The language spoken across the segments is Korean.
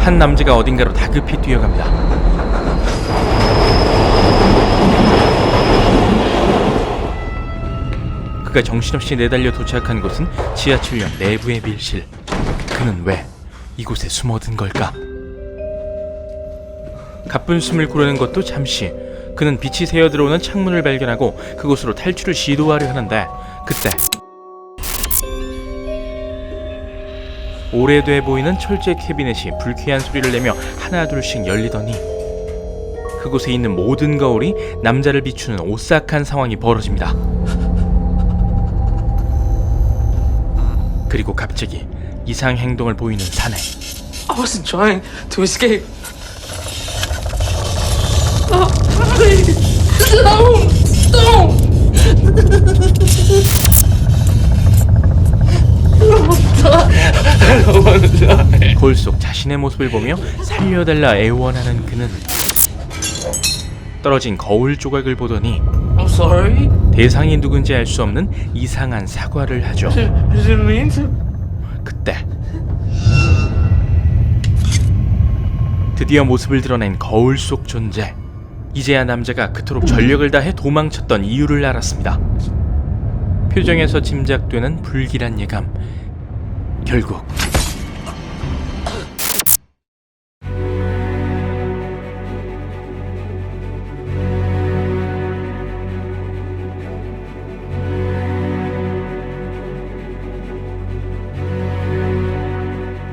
한 남자가 어딘가로 다급히 뛰어갑니다. 그가 정신없이 내달려 도착한 곳은 지하철역 내부의 밀실. 그는 왜 이곳에 숨어든 걸까? 가쁜 숨을 고르는 것도 잠시. 그는 빛이 새어 들어오는 창문을 발견하고 그곳으로 탈출을 시도하려 하는데 그때 오래돼 보이는 철제 캐비넷이 불쾌한 소리를 내며 하나둘씩 열리더니 그곳에 있는 모든 거울이 남자를 비추는 오싹한 상황이 벌어집니다. 그리고 갑자기 이상 행동을 보이는 사내. I wasn't trying to escape. Oh, please. Don't. 거울 속 자신의 모습을 보며 살려달라 애원하는 그는 떨어진 거울 조각을 보더니 I'm sorry. 대상이 누군지 알 수 없는 이상한 사과를 하죠. I didn't mean to. 그때 드디어 모습을 드러낸 거울 속 존재. 이제야 남자가 그토록 전력을 다해 도망쳤던 이유를 알았습니다. 표정에서 짐작되는 불길한 예감. 결국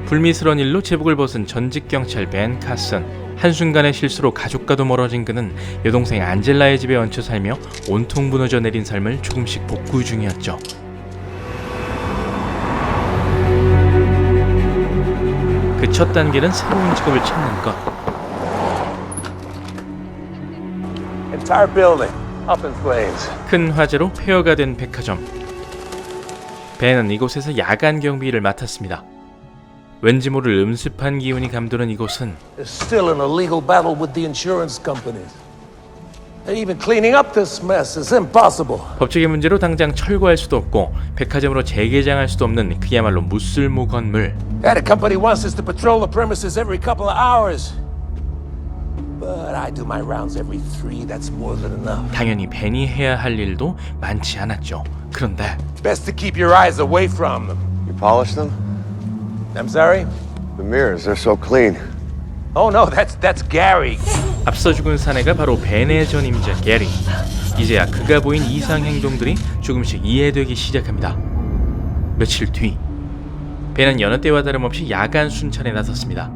불미스러운 일로 제복을 벗은 전직 경찰 벤 카슨. 한순간의 실수로 가족과도 멀어진 그는 여동생 안젤라의 집에 얹혀 살며 온통 무너져 내린 삶을 조금씩 복구 중이었죠. 그 첫 단계는 새로운 직업을 찾는 것. Entire building up in flames. 큰 화재로 폐허가 된 백화점. 벤은 이곳에서 야간 경비를 맡았습니다. 왠지 모를 음습한 기운이 감도는 이곳은 There's still an illegal battle with the insurance companies. And even cleaning up this mess is impossible. 법적인 문제로 당장 철거할 수도 없고 백화점으로 재개장할 수도 없는 그야말로 무쓸모 건물. Yeah, the company wants us to patrol the premises every couple of hours. But I do my rounds every 3. That's more than enough. 당연히 벤이 해야 할 일도 많지 않았죠. 그런데 Best to keep your eyes away from them. You polish them? I'm sorry? The mirrors, they're so clean. Oh no, that's Gary. 앞서 죽은 사내가 바로 벤의 전임자 게리. 이제야 그가 보인 이상 행동들이 조금씩 이해되기 시작합니다. 며칠 뒤 벤은 여느 때와 다름없이 야간 순찰에 나섰습니다.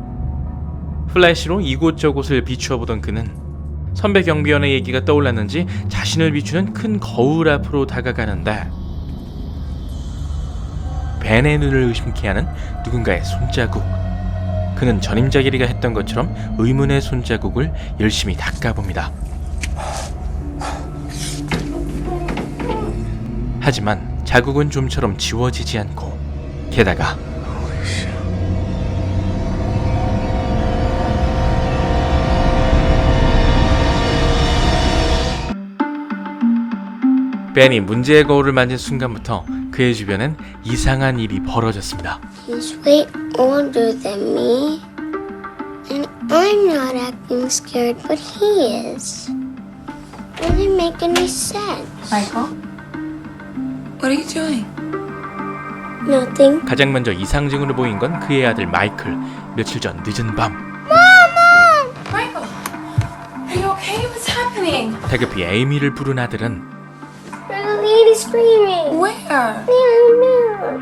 플래시로 이곳저곳을 비추어 보던 그는 선배 경비원의 얘기가 떠올랐는지 자신을 비추는 큰 거울 앞으로 다가가는데 벤의 눈을 의심케 하는 누군가의 손자국. 그는 전임자 게리가 했던 것처럼 의문의 손자국을 열심히 닦아봅니다. 하지만 자국은 좀처럼 지워지지 않고 게다가 벤이 문제의 거울을 만진 순간부터 그의 주변엔 이상한 일이 벌어졌습니다. He's way older than me. And I'm not acting scared, but he is. It doesn't make any sense. Michael? What are you doing? Nothing. 가장 먼저 이상증으로 보인 건 그의 아들 마이클. 며칠 전 늦은 밤 Michael! Are you okay? What's happening? 다급히 에이미를 부른 아들은 There's a lady screaming. Where? Mirror.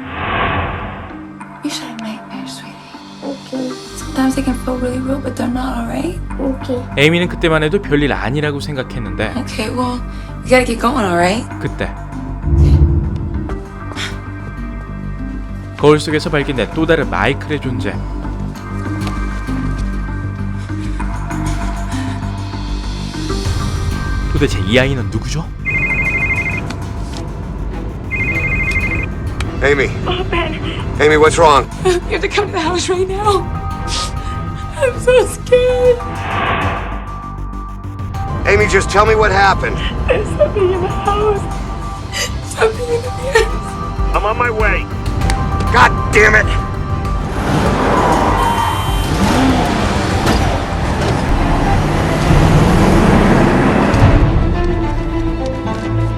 You should have nightmares, sweetie. Okay. Sometimes they can feel really real, but they're not, alright? Okay. 에이미는 그때만 해도 별일 아니라고 생각했는데 Okay, well, we gotta get going, alright? 그때 거울 속에서 발견된 또 다른 마이클의 존재. 도대체 이 아이는 누구죠? Amy. Amy, what's wrong? You have to come to the house right now. I'm so scared. Amy, just tell me what happened. There's something in the house. Something in the mirrors. I'm on my way. God damn it!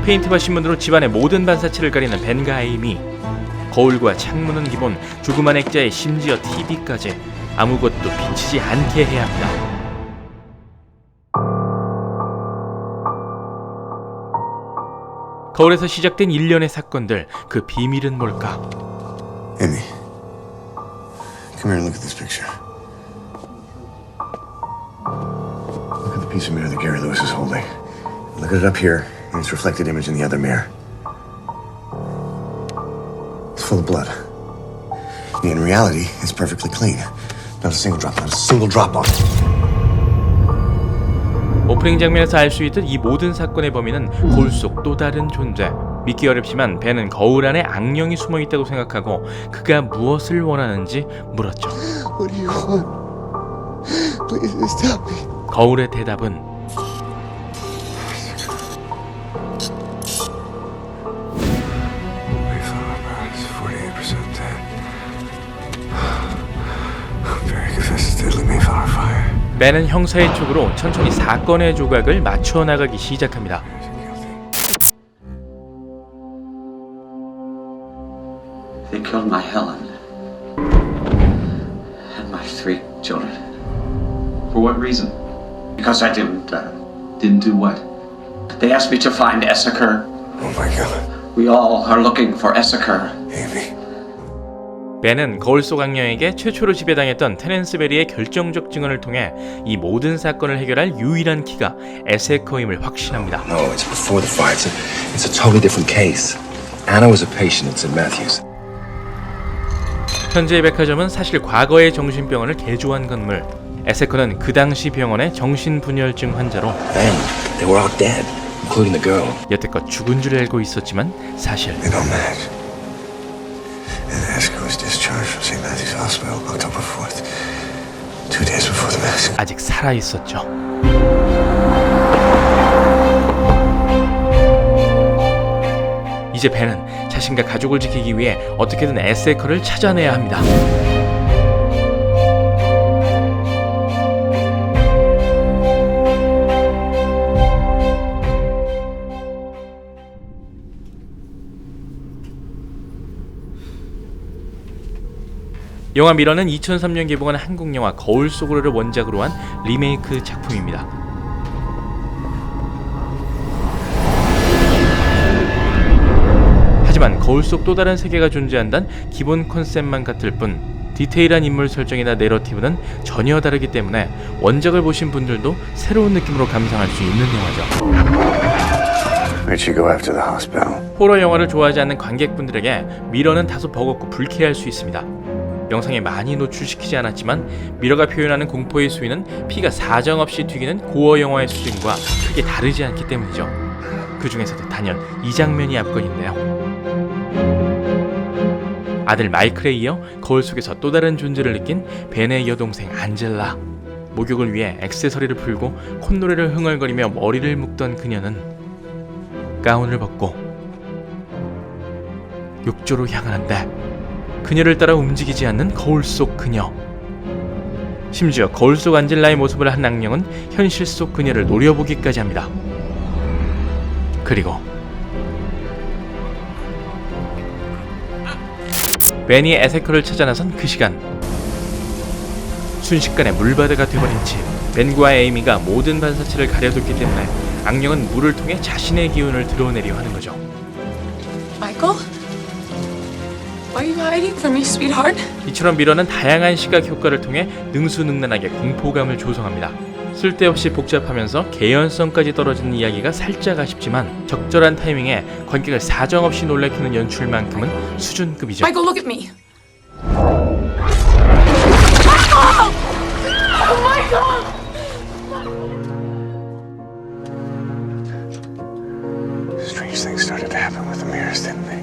페인트와 신문으로 집안의 모든 반사체를 가리는 벤과 에이미. 거울과 창문은 기본, 조그만 액자에 심지어 TV까지 아무것도 비치지 않게 해야 합니다. 거울에서 시작된 일련의 사건들, 그 비밀은 뭘까? Amy, come here and look at this picture. Look at the piece of mirror that Gary Lewis is holding. Look at it up here, and its reflected image in the other mirror. It's full of blood. In reality, it's perfectly clean. Not a single drop on it. 오프닝 장면에서 알 수 있듯 이 모든 사건의 범인은 거울 속 또 다른 존재. 믿기 어렵지만 벤은 거울 안에 악령이 숨어 있다고 생각하고 그가 무엇을 원하는지 물었죠. What do you want? Please just tell me. 거울의 대답은 벤은 형사의 촉으로 천천히 사건의 조각을 맞춰 나가기 시작합니다. They killed my Helen and my 3 children. For what reason? Because I didn't Didn't do what? They asked me to find Essaker. Oh my God. We all are looking for Essaker. Amy. 벤은 거울 속 악령에게 최초로 지배당했던 테렌스 베리의 결정적 증언을 통해 이 모든 사건을 해결할 유일한 키가 에세커임을 확신합니다. No, it's before the fire. It's a totally different case. Anna was a patient at St. Matthew's. 현재의 백화점은 사실 과거의 정신병원을 개조한 건물. 에세커는 그 당시 병원의 정신분열증 환자로 Then they were all dead, including the girl. 여태껏 죽은 줄 알고 있었지만 사실 They don't match. And Esker was discharged from St. Matthew's Hospital October 4th. 2 days before the massacre. 아직 살아 있었죠. 이제 벤은 자신과 가족을 지키기 위해 어떻게든 에세커를 찾아내야 합니다. 영화 미러는 2003년 개봉한 한국 영화 거울 속으로를 원작으로 한 리메이크 작품입니다. 하지만 거울 속 또 다른 세계가 존재한다는 기본 컨셉만 같을 뿐 디테일한 인물 설정이나 내러티브는 전혀 다르기 때문에 원작을 보신 분들도 새로운 느낌으로 감상할 수 있는 영화죠. Where'd she go after the hospital? 호러 영화를 좋아하지 않는 관객분들에게 미러는 다소 버겁고 불쾌할 수 있습니다. 영상에 많이 노출시키지 않았지만 미러가 표현하는 공포의 수위는 피가 사정없이 튀기는 고어 영화의 수준과 크게 다르지 않기 때문이죠. 그 중에서도 단연 이 장면이 압권인데요. 아들 마이클에 이어 거울 속에서 또 다른 존재를 느낀 벤의 여동생 안젤라. 목욕을 위해 액세서리를 풀고 콧노래를 흥얼거리며 머리를 묶던 그녀는 가운을 벗고 욕조로 향하는데 그녀를 따라 움직이지 않는 거울 속 그녀. 심지어 거울 속 안젤라의 모습을 한 악령은 현실 속 그녀를 노려보기까지 합니다. 그리고 벤이 에세커를 찾아 나선 그 시간, 순식간에 물바다가 되어버린 집. 벤과 에이미가 모든 반사체를 가려뒀기 때문에 악령은 물을 통해 자신의 기운을 드러내려 하는 거죠. Michael? Why are you hiding from me, sweetheart? 이처럼 미러는 다양한 시각 효과를 통해 능수능란하게 공포감을 조성합니다. 쓸데없이 복잡하면서 개연성까지 떨어지는 이야기가 살짝 아쉽지만 적절한 타이밍에 관객을 사정없이 놀래키는 연출만큼은 수준급이죠. Michael, look at me. Strange things started to happen with the mirrors, didn't they?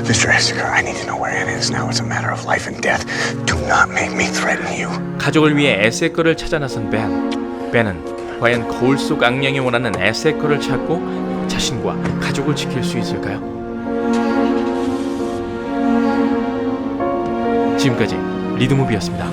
Mr. Esker, I need to know where Anna is now. It's a matter of life and death. Do not make me threaten you. 가족을 위해 에세커를 찾아 나선 벤은 과연 거울 속 악령이 원하는 에세커를 찾고 자신과 가족을 지킬 수 있을까요? 지금까지 리드무비였습니다.